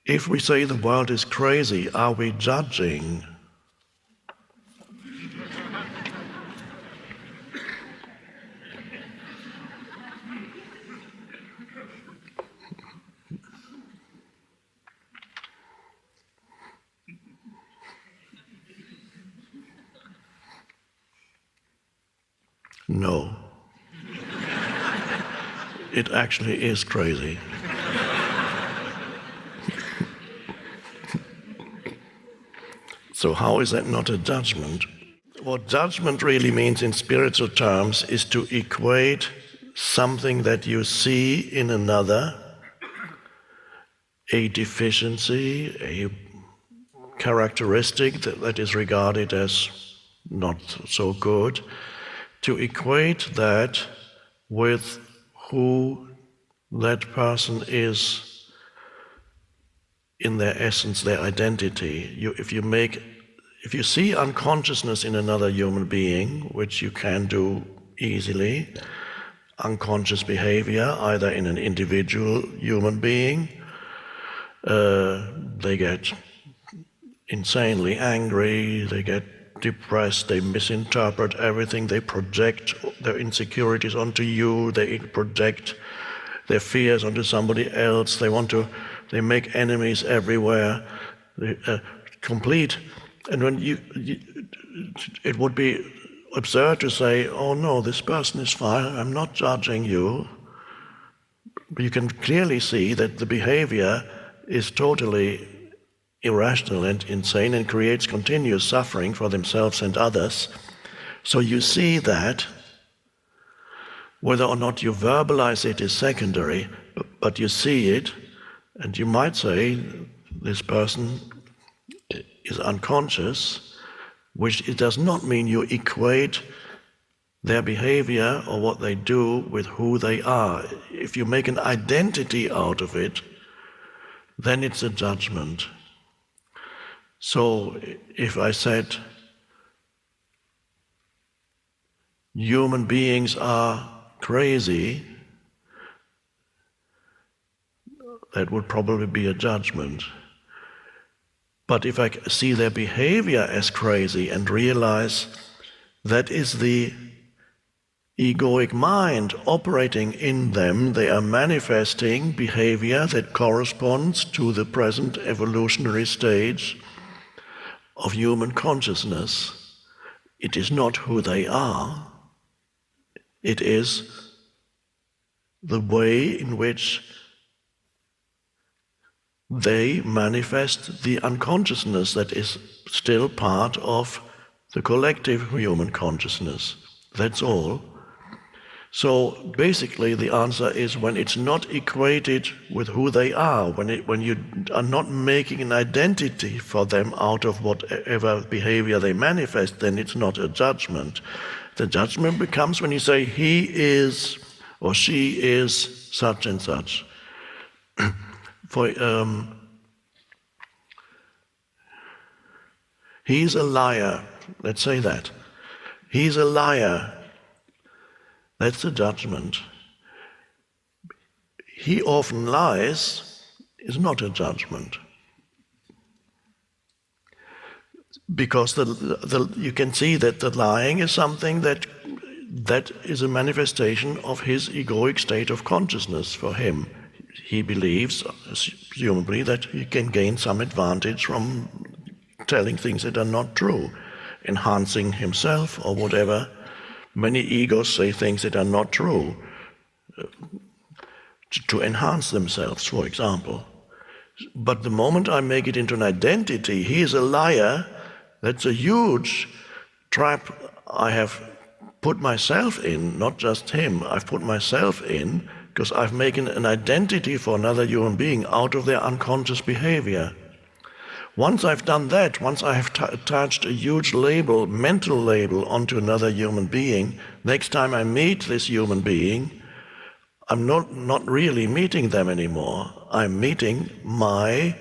If we say the world is crazy, are we judging? No. It actually is crazy. So how is that not a judgment? What judgment really means in spiritual terms is to equate something that you see in another, a deficiency, a characteristic that is regarded as not so good, to equate that with who that person is in their essence, their identity. If you see unconsciousness in another human being, which you can do easily, unconscious behavior, either in an individual human being, they get insanely angry, they get depressed, they misinterpret everything, they project their insecurities onto you, they project their fears onto somebody else, they make enemies everywhere, complete. And when it would be absurd to say, oh no, this person is fine, I'm not judging you. But you can clearly see that the behavior is totally irrational and insane and creates continuous suffering for themselves and others. So you see that. Whether or not you verbalize it is secondary, but you see it, and you might say this person is unconscious, which it does not mean you equate their behavior or what they do with who they are. If you make an identity out of it, then it's a judgment. So if I said human beings are crazy, that would probably be a judgment. But if I see their behavior as crazy and realize that is the egoic mind operating in them, they are manifesting behavior that corresponds to the present evolutionary stage of human consciousness. It is not who they are. It is the way in which they manifest the unconsciousness that is still part of the collective human consciousness. That's all. So basically the answer is when it's not equated with who they are, when you are not making an identity for them out of whatever behavior they manifest, then it's not a judgment. The judgment becomes when you say he is or she is such and such. He's a liar, let's say that. He's a liar. That's a judgment. He often lies is not a judgment. Because you can see that the lying is something that is a manifestation of his egoic state of consciousness for him. He believes, presumably, that he can gain some advantage from telling things that are not true, enhancing himself or whatever. Many egos say things that are not true to enhance themselves, for example. But the moment I make it into an identity, he is a liar, that's a huge trap I have put myself in, not just him, I've put myself in, because I've made an identity for another human being out of their unconscious behavior. Once I've done that, once I have attached a huge label, mental label, onto another human being, next time I meet this human being, I'm not really meeting them anymore. I'm meeting my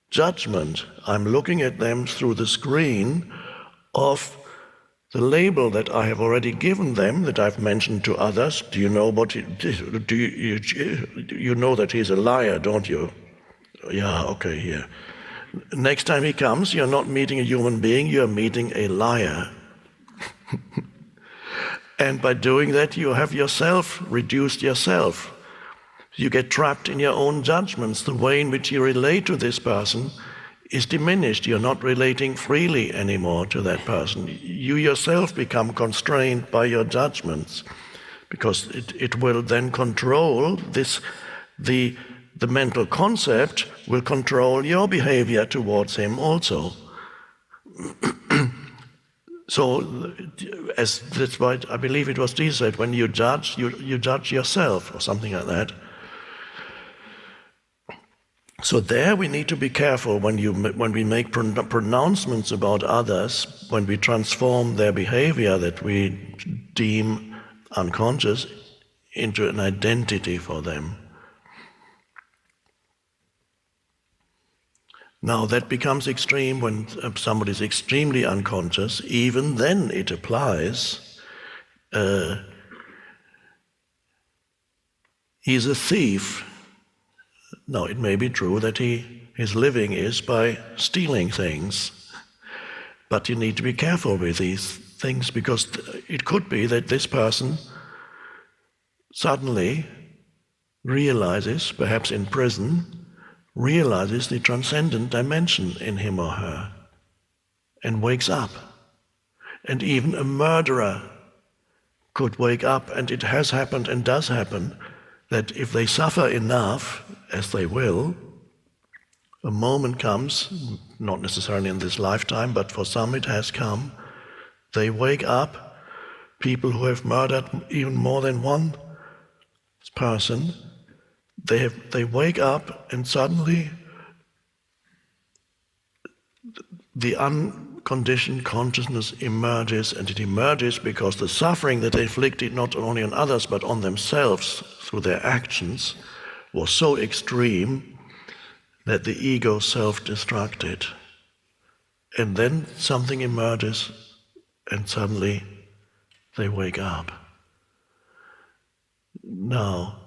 judgment. I'm looking at them through the screen of the label that I have already given them, that I've mentioned to others. Do you know what you know that he's a liar, don't you? yeah, okay, here. Next time he comes, you're not meeting a human being, you're meeting a liar. And by doing that, you have yourself reduced yourself. You get trapped in your own judgments. The way in which you relate to this person is diminished. You're not relating freely anymore to that person. You yourself become constrained by your judgments, because it will then control this, the mental concept will control your behavior towards him also. So, that's why I believe it was Jesus said, when you judge, you judge yourself, or something like that. So there we need to be careful when we make pronouncements about others, when we transform their behavior that we deem unconscious into an identity for them. Now that becomes extreme when somebody is extremely unconscious. Even then it applies. He's a thief. Now it may be true that his living is by stealing things, but you need to be careful with these things, because it could be that this person suddenly realizes, perhaps in prison, realizes the transcendent dimension in him or her and wakes up. And even a murderer could wake up, and it has happened and does happen, that if they suffer enough, as they will, a moment comes, not necessarily in this lifetime, but for some it has come, they wake up. People who have murdered even more than one person, they wake up, and suddenly the unconditioned consciousness emerges, and it emerges because the suffering that they inflicted not only on others but on themselves through their actions was so extreme that the ego self-destructed. And then something emerges, and suddenly they wake up. Now,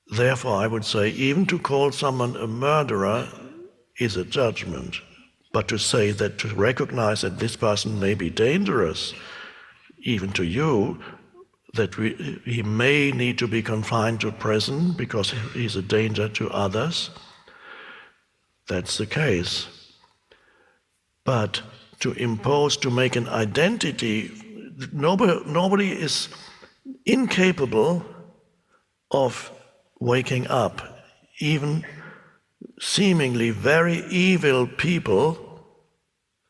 therefore, I would say, even to call someone a murderer is a judgment. But to say that, to recognize that this person may be dangerous, even to you, that he may need to be confined to prison because he's a danger to others, that's the case. But to impose, to make an identity, nobody is incapable of waking up. Even seemingly very evil people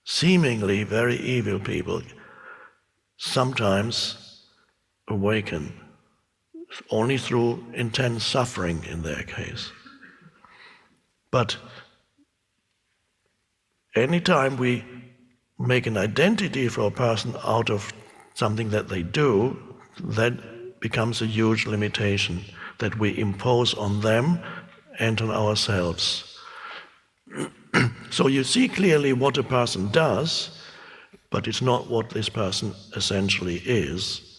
sometimes awaken, only through intense suffering in their case. But anytime we make an identity for a person out of something that they do, that becomes a huge limitation that we impose on them and on ourselves. So you see clearly what a person does, but it's not what this person essentially is.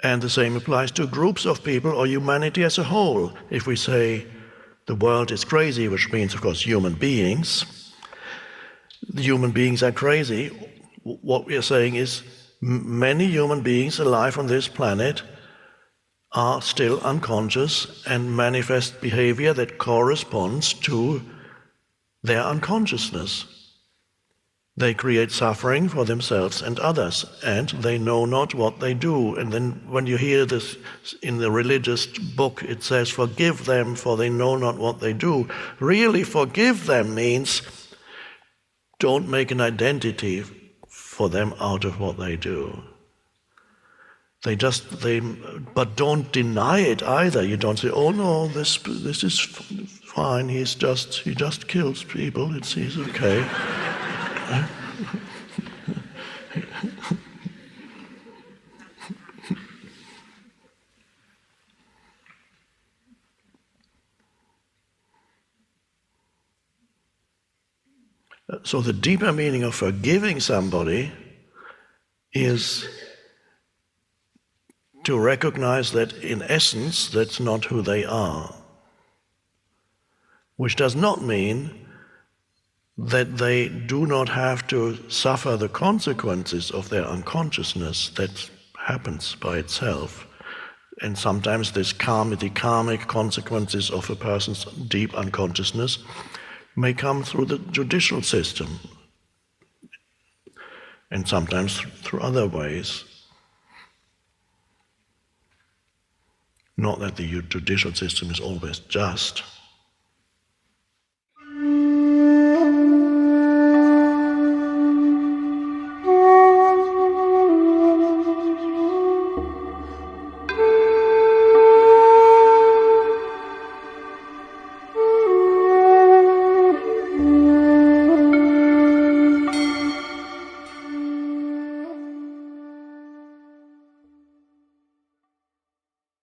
And the same applies to groups of people or humanity as a whole. If we say the world is crazy, which means, of course, human beings, the human beings are crazy, what we are saying is many human beings alive on this planet are still unconscious and manifest behavior that corresponds to their unconsciousness. They create suffering for themselves and others, and they know not what they do. And then when you hear this in the religious book, it says, forgive them, for they know not what they do. Really, forgive them means don't make an identity for them out of what they do. But don't deny it either. You don't say, oh no, this is fine, he just kills people, he's okay. So the deeper meaning of forgiving somebody is to recognize that in essence that's not who they are. Which does not mean that they do not have to suffer the consequences of their unconsciousness. That happens by itself. And sometimes the karmic consequences of a person's deep unconsciousness may come through the judicial system, and sometimes through other ways. Not that the judicial system is always just,